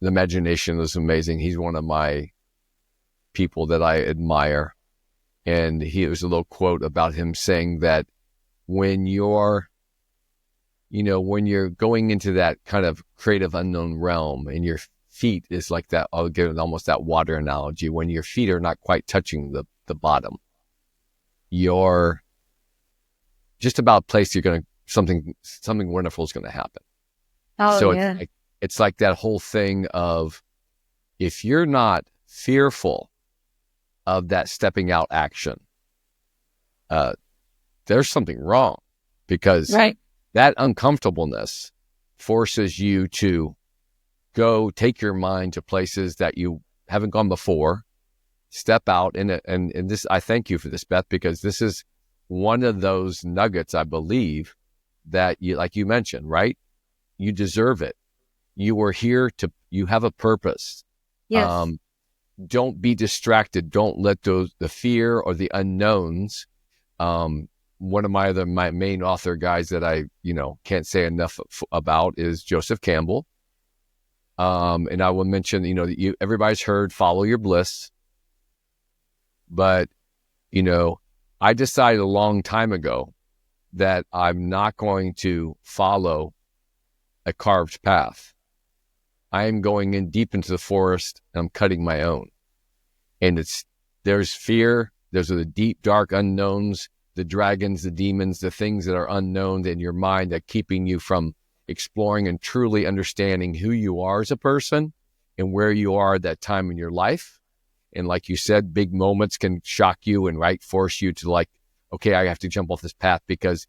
imagination is amazing. He's one of my people that I admire. And he was a little quote about him saying that when you're going into that kind of creative unknown realm and your feet is like that, I'll give it almost that water analogy. When your feet are not quite touching the bottom, you're just about a place you're going to, something wonderful is going to happen. Oh, so yeah. it's like that whole thing of, if you're not fearful of that stepping out action, there's something wrong, because that uncomfortableness forces you to go take your mind to places that you haven't gone before, step out in it. And this, I thank you for this, Beth, because this is one of those nuggets, I believe, that you, like you mentioned, right? You deserve it. You were here you have a purpose. Yes. Don't be distracted. Don't let the fear or the unknowns. One of my main author guys that I, can't say enough about is Joseph Campbell. And I will mention, everybody's heard follow your bliss, but, I decided a long time ago that I'm not going to follow a carved path. I am going in deep into the forest and I'm cutting my own. And there's fear. Those are the deep, dark unknowns, the dragons, the demons, the things that are unknown in your mind that keeping you from exploring and truly understanding who you are as a person and where you are at that time in your life. And like you said, big moments can shock you and force you to like, okay, I have to jump off this path because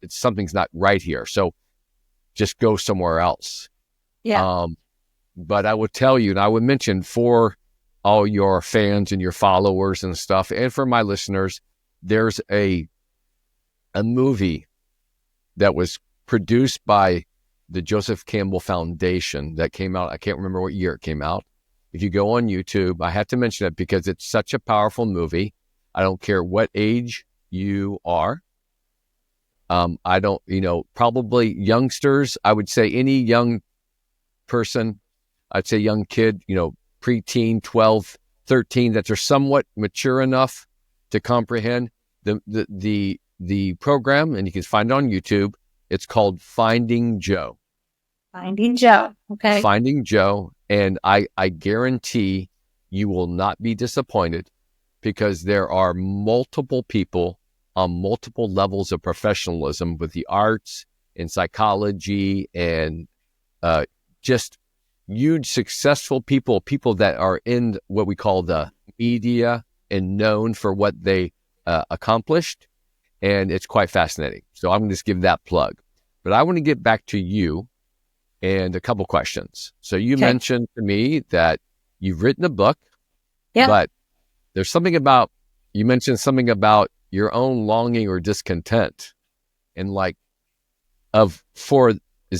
something's not right here. So just go somewhere else. Yeah. But I would tell you, and I would mention for all your fans and your followers and stuff, and for my listeners, there's a movie that was produced by the Joseph Campbell Foundation that came out. I can't remember what year it came out. If you go on YouTube, I have to mention it because it's such a powerful movie. I don't care what age you are. I don't, probably youngsters. I would say any young person, I'd say young kid, preteen, 12, 13, that they're somewhat mature enough to comprehend the program, and you can find it on YouTube. It's called Finding Joe. Finding Joe. Okay. Finding Joe. And I guarantee you will not be disappointed because there are multiple people on multiple levels of professionalism with the arts and psychology and just huge successful people that are in what we call the media and known for what they accomplished. And it's quite fascinating. So I'm going to just give that plug. But I want to get back to you and a couple questions. So you mentioned to me that you've written a book, but there's you mentioned something about your own longing or discontent. And is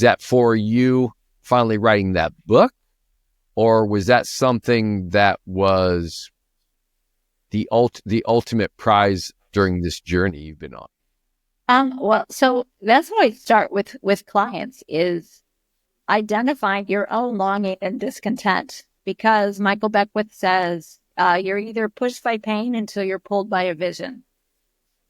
that for you finally writing that book? Or was that something that was the ultimate prize during this journey you've been on? Well, so that's how I start with clients is identifying your own longing and discontent, because Michael Beckwith says you're either pushed by pain until you're pulled by a vision.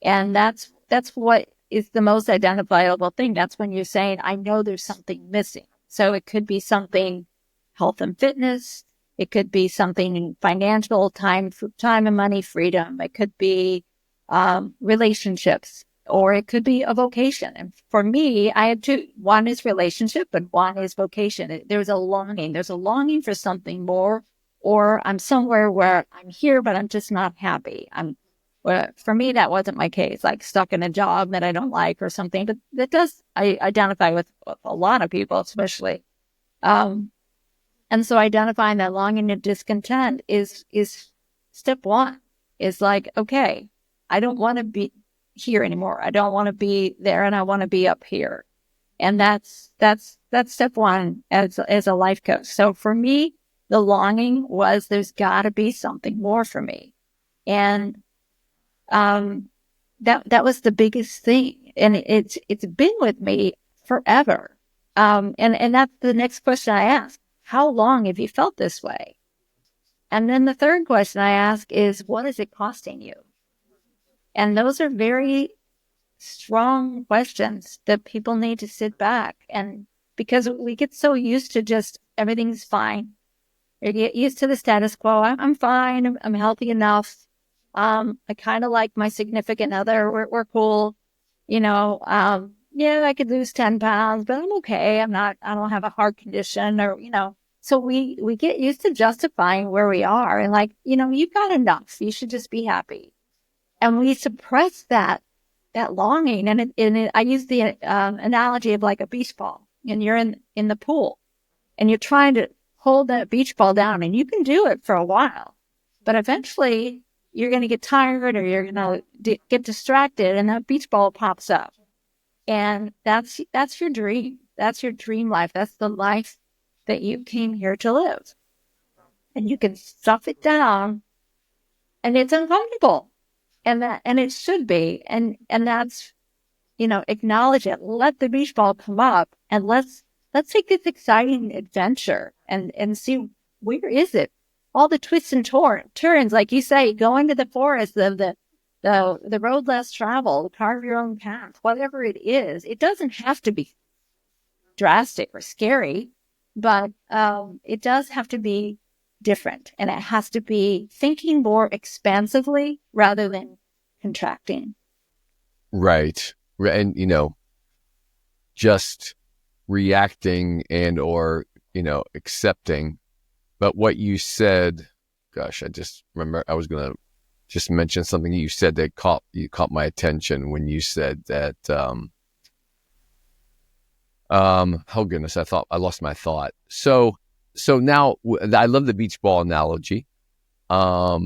And that's what is the most identifiable thing. That's when you're saying, I know there's something missing. So it could be something health and fitness. It could be something financial, time and money freedom. It could be relationships, or it could be a vocation. And for me, I had two. One is relationship, but one is vocation. There's a longing. There's a longing for something more, or I'm somewhere where I'm here, but I'm just not happy. For me, that wasn't my case, like stuck in a job that I don't like or something. But I identify with a lot of people, especially. And so identifying that longing and discontent is step one. Is like, okay, I don't want to be here anymore. I don't want to be there, and I want to be up here. And that's step one as a life coach. So for me, the longing was there's got to be something more for me, and that was the biggest thing, and it's been with me forever. And that's the next question I ask: how long have you felt this way? And then the third question I ask is, what is it costing you? And those are very strong questions that people need to sit back, and because we get so used to just everything's fine. You get used to the status quo. I'm fine. I'm healthy enough. I kind of like my significant other. We're cool. Yeah, I could lose 10 pounds, but I'm okay. I don't have a heart condition so we get used to justifying where we are and you've got enough. You should just be happy. And we suppress that longing. And I use the analogy of like a beach ball, and you're in the pool and you're trying to hold that beach ball down, and you can do it for a while, but eventually you're going to get tired, or you're going to get distracted, and that beach ball pops up. And that's your dream. That's your dream life. That's the life that you came here to live. And you can stuff it down, and it's uncomfortable. And it should be. And that's, acknowledge it. Let the beach ball come up, and let's take this exciting adventure and see, where is it? All the twists and turns, like you say, going to the forest of the the road less traveled, carve your own path, whatever it is. It doesn't have to be drastic or scary, but it does have to be different, and it has to be thinking more expansively rather than contracting. Right. And, just reacting and or, accepting. But what you said, gosh, I just remember I was going to just mention something you said that caught my attention when you said that, oh goodness, I thought I lost my thought. So now I love the beach ball analogy. At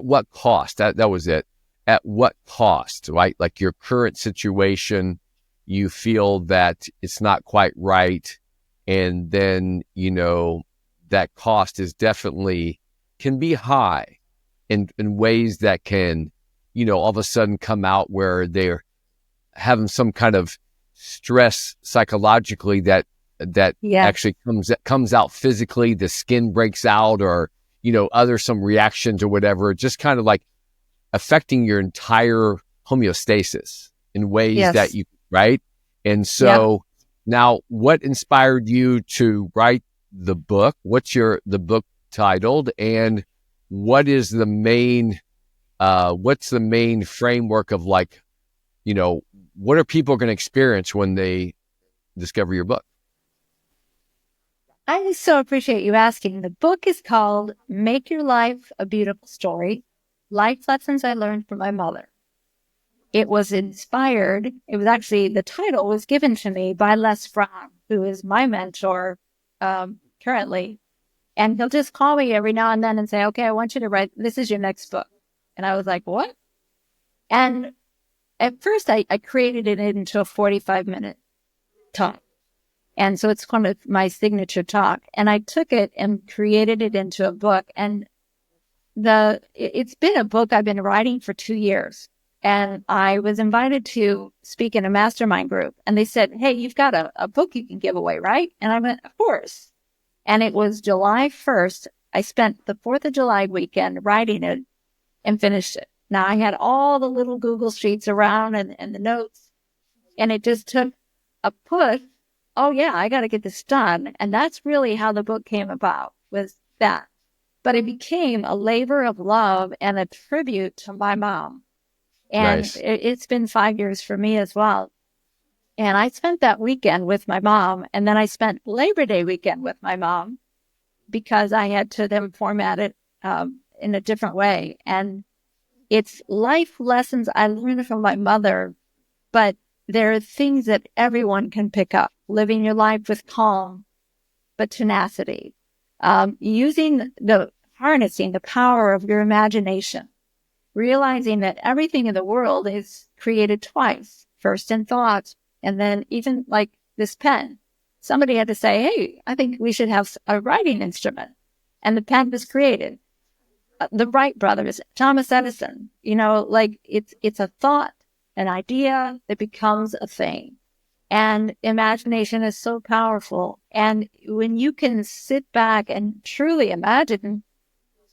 what cost? That was it. At what cost, right? Like your current situation, you feel that it's not quite right. And then, that cost is definitely can be high in ways that can, all of a sudden come out where they're having some kind of stress psychologically that Yeah. actually comes out physically. The skin breaks out, or some reactions or whatever, just kind of like affecting your entire homeostasis in ways Yes. that right. And so now, what inspired you to write the book? What's the book titled, and what is the main framework of, like, what are people going to experience when they discover your book? I so appreciate you asking. The book is called Make Your Life a Beautiful Story, Life Lessons I Learned from My Mother. It was inspired. It was actually, the title was given to me by Les Brown, who is my mentor currently. And he'll just call me every now and then and say, okay, I want you to write, this is your next book. And I was like, what? And at first I created it into a 45-minute talk. And so it's kind of my signature talk. And I took it and created it into a book. And it's been a book I've been writing for 2 years. And I was invited to speak in a mastermind group. And they said, hey, you've got a book you can give away, right? And I went, of course. And it was July 1st. I spent the 4th of July weekend writing it and finished it. Now, I had all the little Google Sheets around and the notes. And it just took a push. Oh, yeah, I got to get this done. And that's really how the book came about, was that. But it became a labor of love and a tribute to my mom. And Nice. it's been 5 years for me as well. And I spent that weekend with my mom. And then I spent Labor Day weekend with my mom because I had to then format it in a different way. And it's life lessons I learned from my mother, but there are things that everyone can pick up. Living your life with calm, but tenacity. Harnessing the power of your imagination. Realizing that everything in the world is created twice, first in thought, and then even like this pen. Somebody had to say, hey, I think we should have a writing instrument. And the pen was created. The Wright brothers, Thomas Edison, it's a thought, an idea that becomes a thing. And imagination is so powerful. And when you can sit back and truly imagine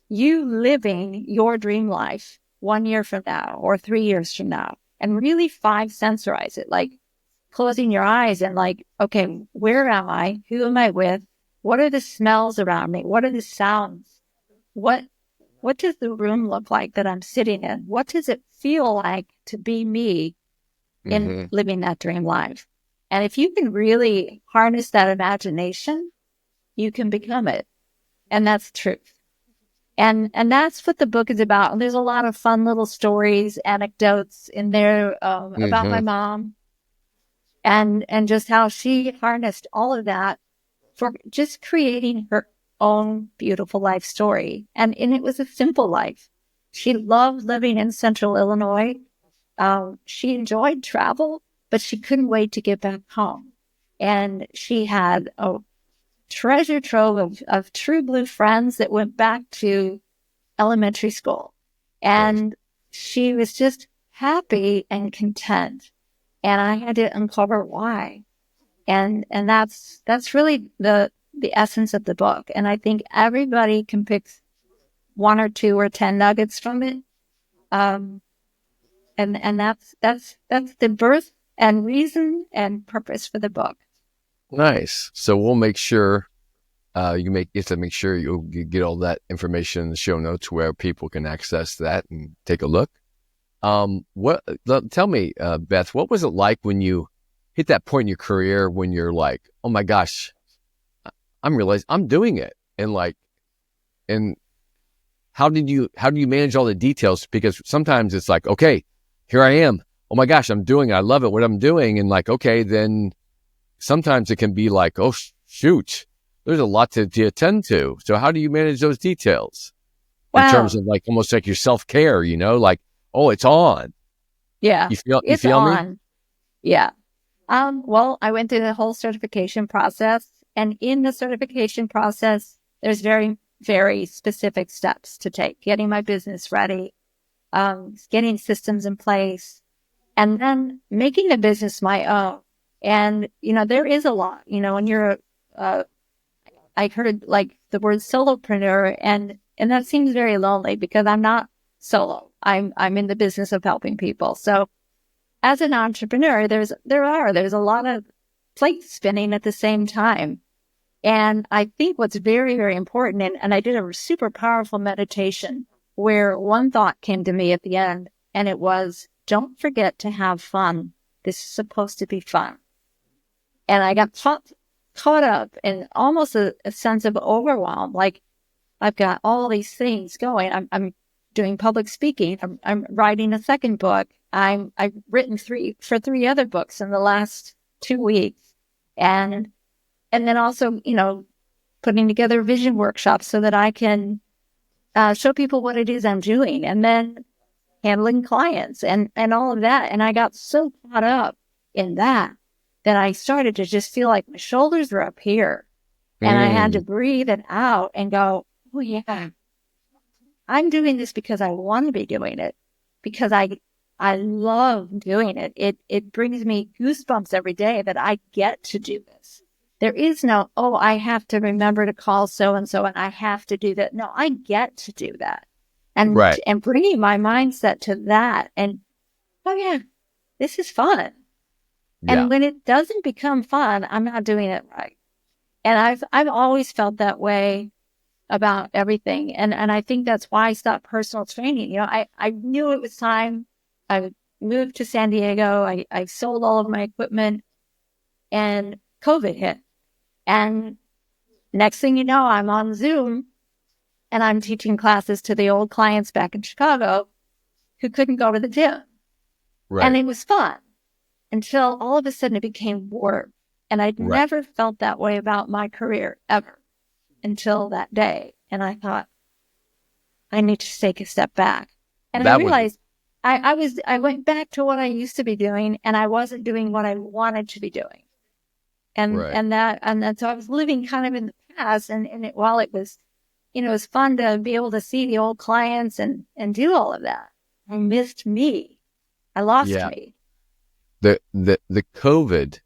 you living your dream life 1 year from now or 3 years from now, and really sensorize it, like closing your eyes and like, okay, where am I? Who am I with? What are the smells around me? What are the sounds? What does the room look like that I'm sitting in? What does it feel like to be me in living that dream life? And if you can really harness that imagination, you can become it. And that's truth. And that's what the book is about. And there's a lot of fun little stories, anecdotes in there about my mom and just how she harnessed all of that for just creating her own beautiful life story. And it was a simple life. She loved living in Central Illinois. She enjoyed travel, but she couldn't wait to get back home. And she had a treasure trove of true blue friends that went back to elementary school. And she was just happy and content. And I had to uncover why. And that's really the essence of the book. And I think everybody can pick 1 or 2 or 10 nuggets from it. And that's the birth and reason and purpose for the book. Nice. So we'll make sure you have to make sure you get all that information in the show notes where people can access that and take a look. Tell me, Beth, what was it like when you hit that point in your career when you're like, oh my gosh, I'm realizing I'm doing it, and how do you manage all the details? Because sometimes it's like, okay, here I am. Oh my gosh, I'm doing it. I love it, what I'm doing. And like, okay, then sometimes it can be like, oh shoot, there's a lot to attend to. So how do you manage those details in terms of like almost like your self-care, like, oh, it's on. Yeah. You feel on. me? Yeah. Well, I went through the whole certification process, and in the certification process, there's very, very specific steps to take: getting my business ready, getting systems in place, and then making the business my own. And, there is a lot, when you're, I heard like the word solopreneur, and that seems very lonely because I'm not solo. I'm in the business of helping people. So as an entrepreneur, there's a lot of plates spinning at the same time. And I think what's very, very important, and I did a super powerful meditation where one thought came to me at the end, and it was, don't forget to have fun. This is supposed to be fun. And I got caught up in almost a sense of overwhelm. Like, I've got all these things going. I'm doing public speaking. I'm writing a second book. I've written three other books in the last 2 weeks. And then also, putting together vision workshops so that I can show people what it is I'm doing, and then handling clients and all of that. And I got so caught up in that I started to just feel like my shoulders were up here, and I had to breathe it out and go, oh yeah, I'm doing this because I want to be doing it, because I love doing it. It brings me goosebumps every day that I get to do this. There is no, oh, I have to remember to call so-and-so and I have to do that. No, I get to do that. And, right. And bringing my mindset to that, and, oh yeah, this is fun. Yeah. And when it doesn't become fun, I'm not doing it right. And I've always felt that way about everything. And I think that's why I stopped personal training. I knew it was time. I moved to San Diego. I sold all of my equipment, and COVID hit. And next thing you know, I'm on Zoom and I'm teaching classes to the old clients back in Chicago who couldn't go to the gym. Right. And it was fun until all of a sudden it became work. And I'd never felt that way about my career ever until that day. And I thought, I need to take a step back. And I realized I went back to what I used to be doing, and I wasn't doing what I wanted to be doing. And so I was living kind of in the past, while it was, it was fun to be able to see the old clients and do all of that, I missed me. I lost me. The COVID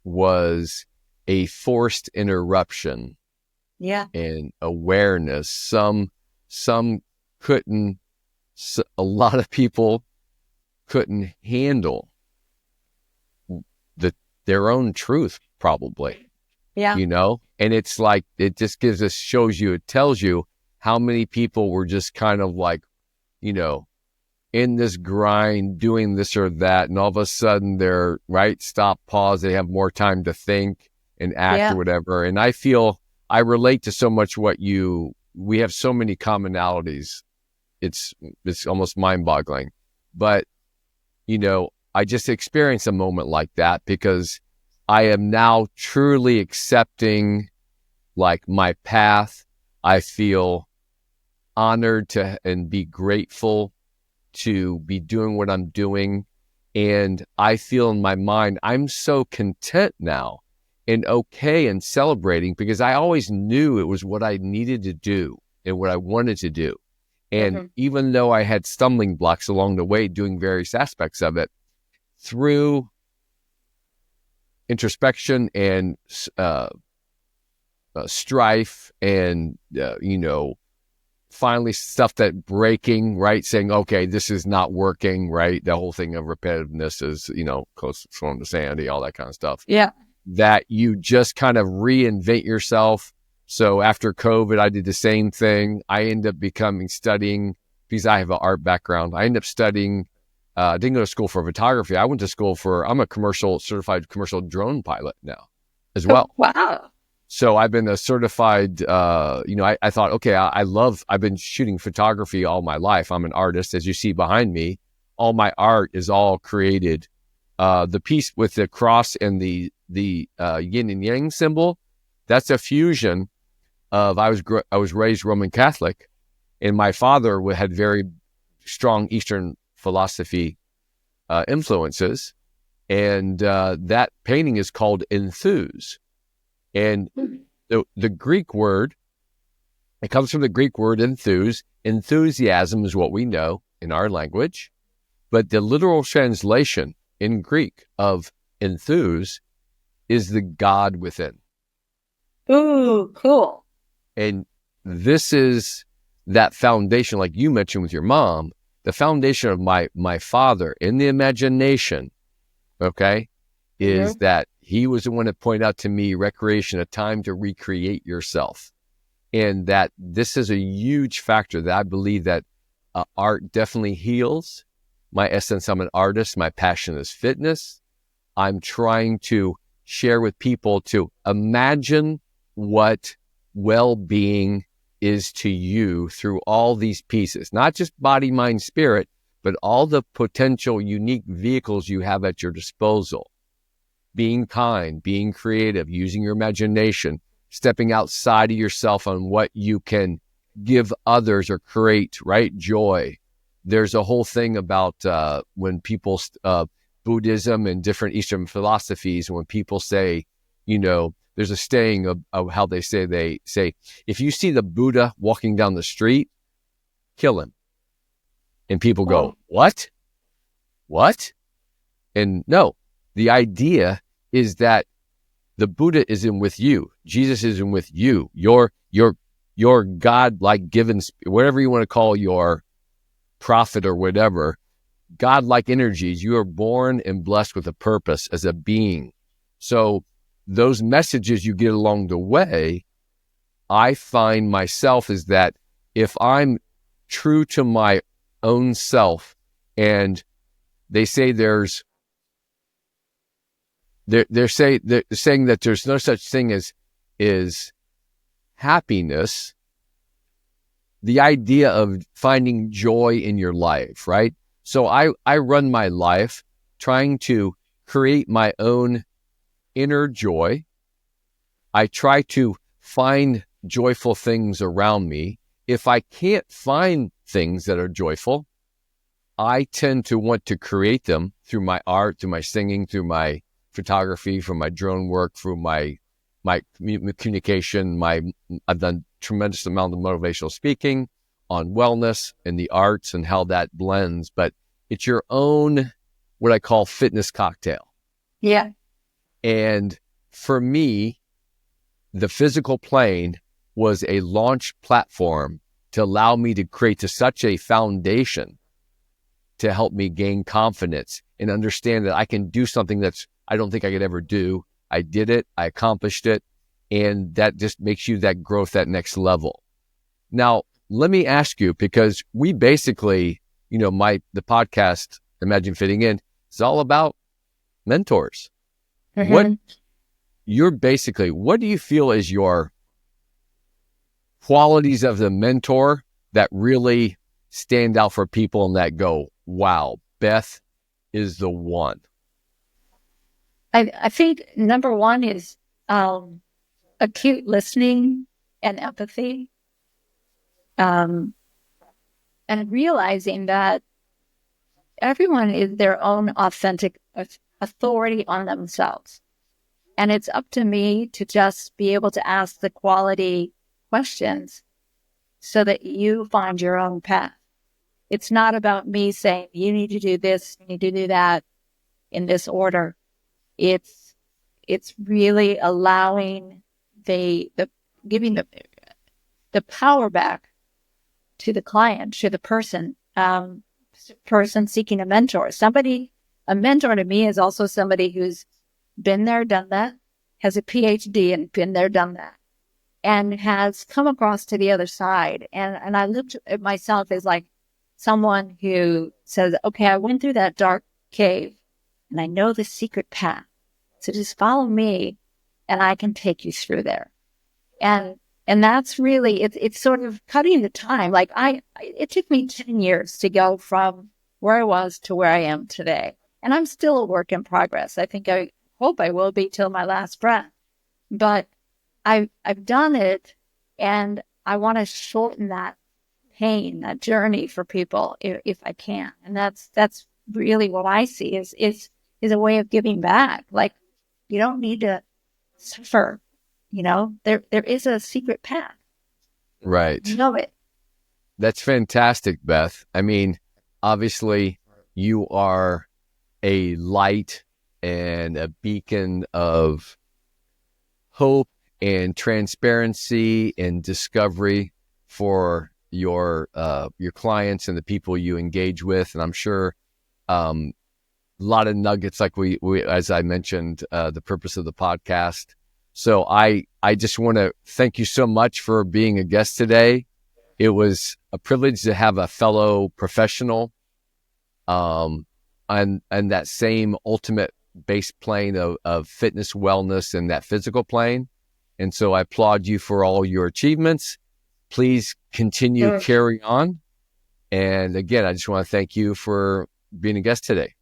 was a forced interruption. Yeah. And awareness. Some couldn't, a lot of people couldn't handle their own truth, probably. Yeah. And it's like, it just it tells you how many people were just kind of like, in this grind, doing this or that. And all of a sudden they're stop, pause. They have more time to think and act or whatever. And I relate to so much we have so many commonalities. It's almost mind boggling, but I just experienced a moment like that because I am now truly accepting like my path. I feel honored and be grateful to be doing what I'm doing. And I feel in my mind, I'm so content now and okay and celebrating because I always knew it was what I needed to do and what I wanted to do. And even though I had stumbling blocks along the way, doing various aspects of it, through introspection and strife and, finally stuff that breaking, right? Saying, okay, this is not working, right? The whole thing of repetitiveness is, close from to Sandy, all that kind of stuff. Yeah. That you just kind of reinvent yourself. So after COVID, I did the same thing. I ended up studying, because I have an art background. I ended up studying, I didn't go to school for photography. I went to school I'm a certified commercial drone pilot now as well. Oh, wow. So I've been a certified, I thought, okay, I've been shooting photography all my life. I'm an artist. As you see behind me, all my art is all created. The piece with the cross and the yin and yang symbol, that's a fusion of, I was raised Roman Catholic, and my father had very strong Eastern philosophy influences. And that painting is called enthuse. And the Greek word, it comes from the Greek word enthuse. Enthusiasm is what we know in our language. But the literal translation in Greek of enthuse is the God within. Ooh, cool. And this is that foundation, like you mentioned with your mom, the foundation of my father in the imagination, okay, is that he was the one that pointed out to me recreation, a time to recreate yourself. And that this is a huge factor that I believe that art definitely heals. My essence, I'm an artist. My passion is fitness. I'm trying to share with people to imagine what well-being is to you through all these pieces, not just body, mind, spirit, but all the potential unique vehicles you have at your disposal. Being kind, being creative, using your imagination, stepping outside of yourself on what you can give others or create, right? Joy. There's a whole thing about when people, Buddhism and different Eastern philosophies, when people say, there's a saying of how they say, if you see the Buddha walking down the street, kill him. And people go, what? And no, the idea is that the Buddha isn't with you. Jesus isn't with you. Your God-like given, whatever you want to call your prophet or whatever, God-like energies, you are born and blessed with a purpose as a being. So those messages you get along the way, I find myself is that if I'm true to my own self, and they say they're saying that there's no such thing as happiness, the idea of finding joy in your life, right? So I run my life trying to create my own inner joy. I try to find joyful things around me. If I can't find things that are joyful, I tend to want to create them through my art, through my singing, through my photography, through my drone work, through my communication. I've done tremendous amount of motivational speaking on wellness and the arts and how that blends. But it's your own, what I call fitness cocktail. Yeah. And for me, the physical plane was a launch platform to allow me to create to such a foundation to help me gain confidence and understand that I can do something that's I don't think I could ever do. I did it. I accomplished it. And that just makes you that growth, that next level. Now, let me ask you, because we basically, the podcast, Imagine Fitting In, is all about mentors. Mm-hmm. What do you feel is your qualities of the mentor that really stand out for people and that go, wow, Beth is the one? I think number one is acute listening and empathy, and realizing that everyone is their own authentic authority on themselves. And it's up to me to just be able to ask the quality questions so that you find your own path. It's not about me saying, you need to do this, you need to do that in this order. It's really allowing giving the power back the client, to the person seeking a mentor. A mentor to me is also somebody who's been there, done that, has a PhD and been there, done that, and has come across to the other side. And I looked at myself as like someone who says, okay, I went through that dark cave and I know the secret path. So just follow me and I can take you through there. And that's really, it's sort of cutting the time. Like it took me 10 years to go from where I was to where I am today. And I'm still a work in progress. I hope I will be till my last breath. But I've done it, and I want to shorten that pain, that journey for people if I can. And that's really what I see is a way of giving back. Like, you don't need to suffer. There is a secret path. Right. You know it. That's fantastic, Beth. I mean, obviously, you are a light and a beacon of hope and transparency and discovery for your clients and the people you engage with. And I'm sure a lot of nuggets, like we as I mentioned, the purpose of the podcast. So I just want to thank you so much for being a guest today. It was a privilege to have a fellow professional on that same ultimate base plane of fitness, wellness, and that physical plane. And so I applaud you for all your achievements. Please continue carry on. And again, I just want to thank you for being a guest today.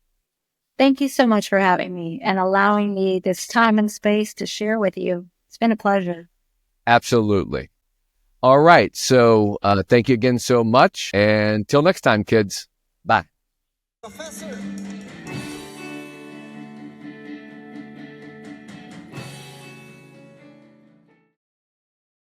Thank you so much for having me and allowing me this time and space to share with you. It's been a pleasure. Absolutely. All right. So thank you again so much. And till next time, kids. Bye. Professor.